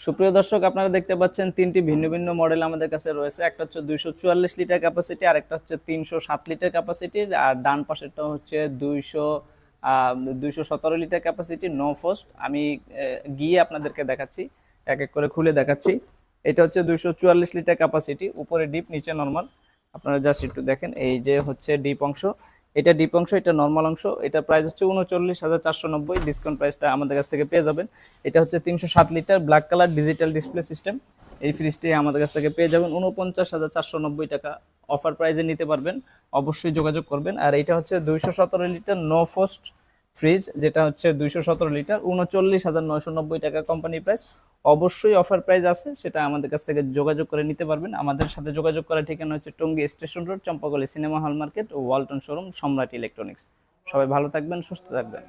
সুপ্রিয় দর্শক, আপনারা দেখতে পাচ্ছেন তিনটি ভিন্ন ভিন্ন মডেল আমাদের কাছে রয়েছে। একটা হচ্ছে 244 লিটার ক্যাপাসিটি, আর একটা হচ্ছে 307 লিটার ক্যাপাসিটির, আর ডান পাশেরটা হচ্ছে 217 লিটার ক্যাপাসিটি নো ফ্রস্ট। আমি গিয়ে আপনাদেরকে দেখাচ্ছি, এক এক করে খুলে দেখাচ্ছি। এটা হচ্ছে 244 লিটার ক্যাপাসিটি, উপরে ডিপ নিচে নর্মাল। আপনারা জাস্ট একটু দেখেন, এই যে হচ্ছে ডিপ অংশ, এটা ডিপ অংশ, এটা নর্মাল অংশ। এটা প্রাইস হচ্ছে 39,490, ডিসকাউন্ট প্রাইসটা আমাদের কাছ থেকে পেয়ে যাবেন। এটা হচ্ছে 307 litre black colour digital display system. এই ফ্রিজটি আমাদের কাছ থেকে পেয়ে যাবেন 49,490 টাকা, অফার প্রাইজে নিতে পারবেন। অবশ্যই যোগাযোগ করবেন। আর এটা হচ্ছে 217 লিটার নো ফ্রস্ট ফ্রিজ, যেটা হচ্ছে 217 লিটার, 39,990 টাকা কোম্পানি প্রাইস। অবশ্যই অফার প্রাইস আছে, সেটা আমাদের কাছ থেকে যোগাযোগ করে নিতে পারবেন। আমাদের সাথে যোগাযোগ করার ঠিকানা হচ্ছে Tongi station road, Champakali cinema hall market ও ওয়ালটন শোরুম, সম্রাট ইলেকট্রনিক্স। সবাই ভালো থাকবেন, সুস্থ থাকবেন।